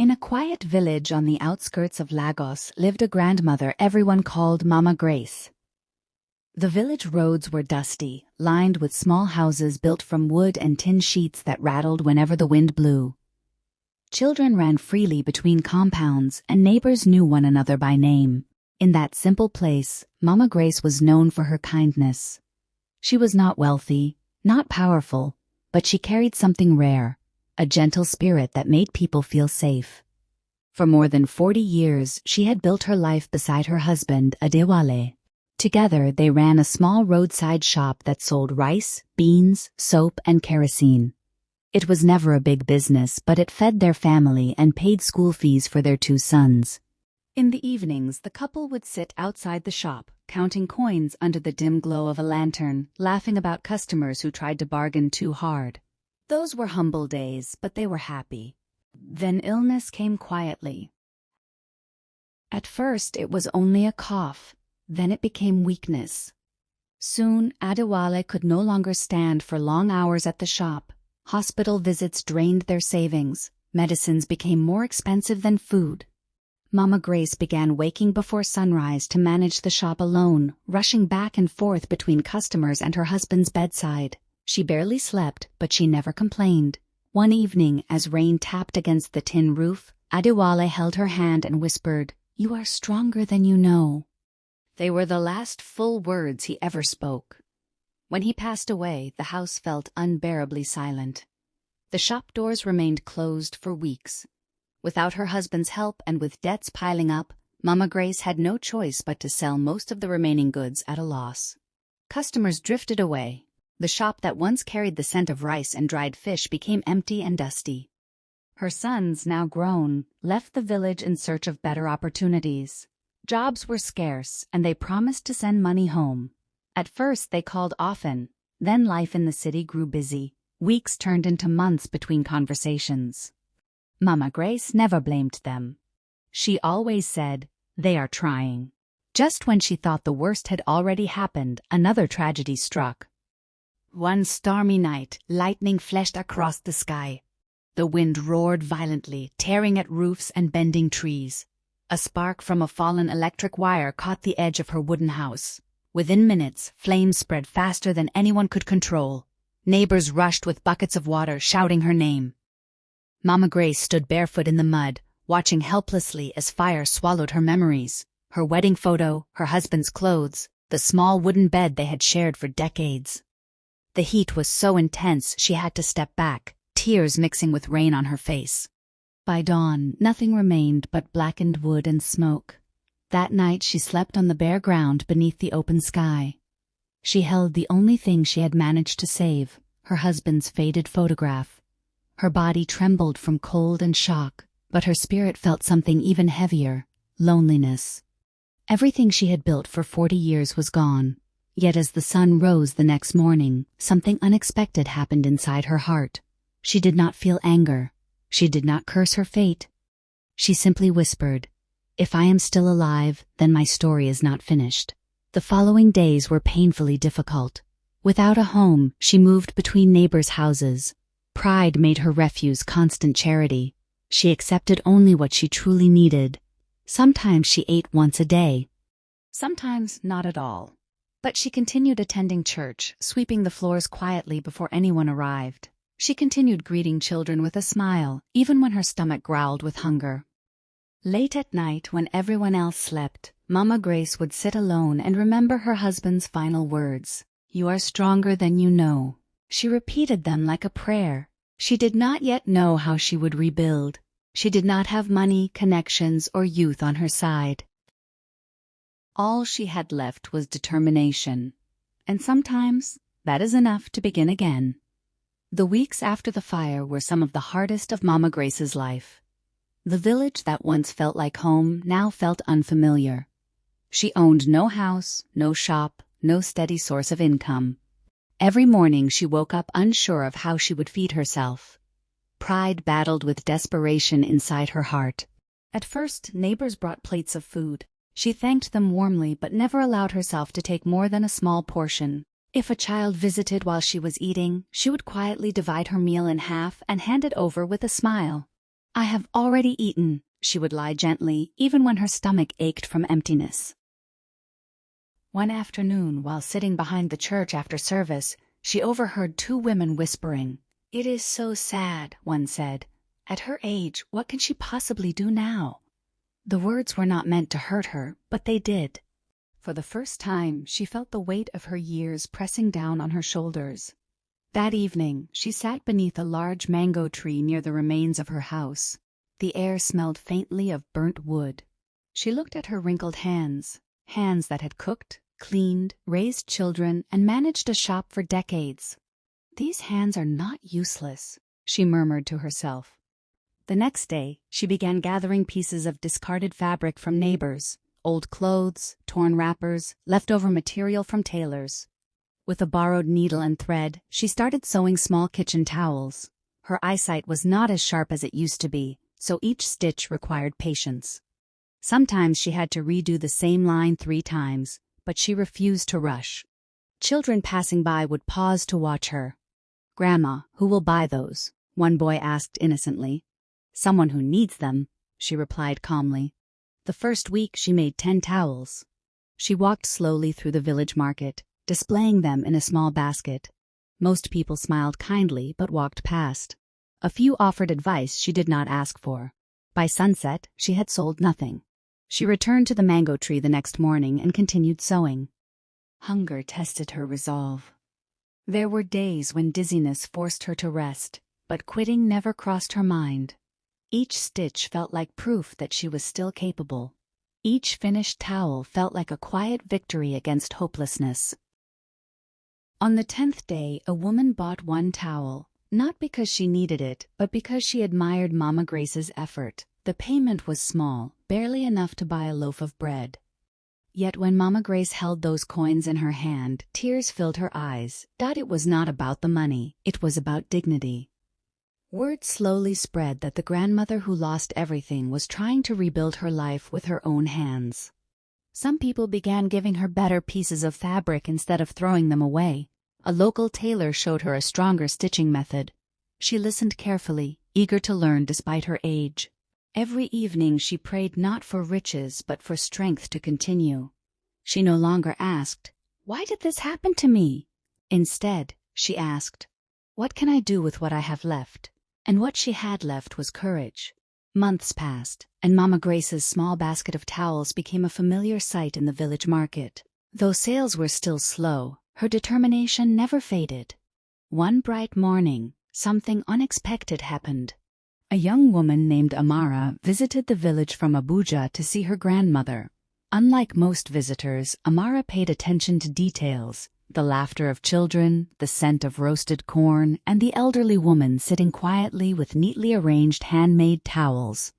In a quiet village on the outskirts of Lagos lived a grandmother everyone called Mama Grace. The village roads were dusty, lined with small houses built from wood and tin sheets that rattled whenever the wind blew. Children ran freely between compounds, and neighbors knew one another by name. In that simple place, Mama Grace was known for her kindness. She was not wealthy, not powerful, but she carried something rare, a gentle spirit that made people feel safe. For more than 40 years, she had built her life beside her husband, Adewale. Together, they ran a small roadside shop that sold rice, beans, soap, and kerosene. It was never a big business, but it fed their family and paid school fees for their 2 sons. In the evenings, the couple would sit outside the shop, counting coins under the dim glow of a lantern, laughing about customers who tried to bargain too hard. Those were humble days, but they were happy. Then illness came quietly. At first, it was only a cough. Then it became weakness. Soon, Adewale could no longer stand for long hours at the shop. Hospital visits drained their savings. Medicines became more expensive than food. Mama Grace began waking before sunrise to manage the shop alone, rushing back and forth between customers and her husband's bedside. She barely slept, but she never complained. One evening, as rain tapped against the tin roof, Adewale held her hand and whispered, "You are stronger than you know." They were the last full words he ever spoke. When he passed away, the house felt unbearably silent. The shop doors remained closed for weeks. Without her husband's help and with debts piling up, Mama Grace had no choice but to sell most of the remaining goods at a loss. Customers drifted away. The shop that once carried the scent of rice and dried fish became empty and dusty. Her sons, now grown, left the village in search of better opportunities. Jobs were scarce, and they promised to send money home. At first they called often, then life in the city grew busy. Weeks turned into months between conversations. Mama Grace never blamed them. She always said, "They are trying." Just when she thought the worst had already happened, another tragedy struck. One stormy night, lightning flashed across the sky. The wind roared violently, tearing at roofs and bending trees. A spark from a fallen electric wire caught the edge of her wooden house. Within minutes, flames spread faster than anyone could control. Neighbors rushed with buckets of water, shouting her name. Mama Grace stood barefoot in the mud, watching helplessly as fire swallowed her memories, her wedding photo, her husband's clothes, the small wooden bed they had shared for decades. The heat was so intense she had to step back, tears mixing with rain on her face. By dawn, nothing remained but blackened wood and smoke. That night she slept on the bare ground beneath the open sky. She held the only thing she had managed to save, her husband's faded photograph. Her body trembled from cold and shock, but her spirit felt something even heavier, loneliness. Everything she had built for 40 years was gone. Yet as the sun rose the next morning, something unexpected happened inside her heart. She did not feel anger. She did not curse her fate. She simply whispered, "If I am still alive, then my story is not finished." The following days were painfully difficult. Without a home, she moved between neighbors' houses. Pride made her refuge constant charity. She accepted only what she truly needed. Sometimes she ate once a day. Sometimes not at all. But she continued attending church, sweeping the floors quietly before anyone arrived. She continued greeting children with a smile, even when her stomach growled with hunger. Late at night, when everyone else slept, Mama Grace would sit alone and remember her husband's final words. "You are stronger than you know." She repeated them like a prayer. She did not yet know how she would rebuild. She did not have money, connections, or youth on her side. All she had left was determination. And sometimes that is enough to begin again. The weeks after the fire were some of the hardest of Mama Grace's life. The village that once felt like home now felt unfamiliar. She owned no house, no shop, no steady source of income. Every morning she woke up unsure of how she would feed herself. Pride battled with desperation inside her heart. At first, neighbors brought plates of food. She thanked them warmly but never allowed herself to take more than a small portion. If a child visited while she was eating, she would quietly divide her meal in half and hand it over with a smile. "I have already eaten," she would lie gently, even when her stomach ached from emptiness. One afternoon, while sitting behind the church after service, she overheard two women whispering. "It is so sad," one said. "At her age, what can she possibly do now?" The words were not meant to hurt her, but they did. For the first time, she felt the weight of her years pressing down on her shoulders. That evening, she sat beneath a large mango tree near the remains of her house. The air smelled faintly of burnt wood. She looked at her wrinkled hands, hands that had cooked, cleaned, raised children, and managed a shop for decades. "These hands are not useless," she murmured to herself. The next day, she began gathering pieces of discarded fabric from neighbors, old clothes, torn wrappers, leftover material from tailors. With a borrowed needle and thread, she started sewing small kitchen towels. Her eyesight was not as sharp as it used to be, so each stitch required patience. Sometimes she had to redo the same line 3 times, but she refused to rush. Children passing by would pause to watch her. "Grandma, who will buy those?" one boy asked innocently. "Someone who needs them," she replied calmly. The first week she made 10 towels. She walked slowly through the village market, displaying them in a small basket. Most people smiled kindly but walked past. A few offered advice she did not ask for. By sunset, she had sold nothing. She returned to the mango tree the next morning and continued sewing. Hunger tested her resolve. There were days when dizziness forced her to rest, but quitting never crossed her mind. Each stitch felt like proof that she was still capable. Each finished towel felt like a quiet victory against hopelessness. On the 10th day, a woman bought 1 towel, not because she needed it, but because she admired Mama Grace's effort. The payment was small, barely enough to buy a loaf of bread. Yet when Mama Grace held those coins in her hand, tears filled her eyes. It was not about the money, it was about dignity. Word slowly spread that the grandmother who lost everything was trying to rebuild her life with her own hands. Some people began giving her better pieces of fabric instead of throwing them away. A local tailor showed her a stronger stitching method. She listened carefully, eager to learn despite her age. Every evening she prayed not for riches but for strength to continue. She no longer asked, "Why did this happen to me?" Instead, she asked, "What can I do with what I have left?" And what she had left was courage. Months passed, and Mama Grace's small basket of towels became a familiar sight in the village market. Though sales were still slow, her determination never faded. One bright morning, something unexpected happened. A young woman named Amara visited the village from Abuja to see her grandmother. Unlike most visitors, Amara paid attention to details: the laughter of children, the scent of roasted corn, and the elderly woman sitting quietly with neatly arranged handmade towels.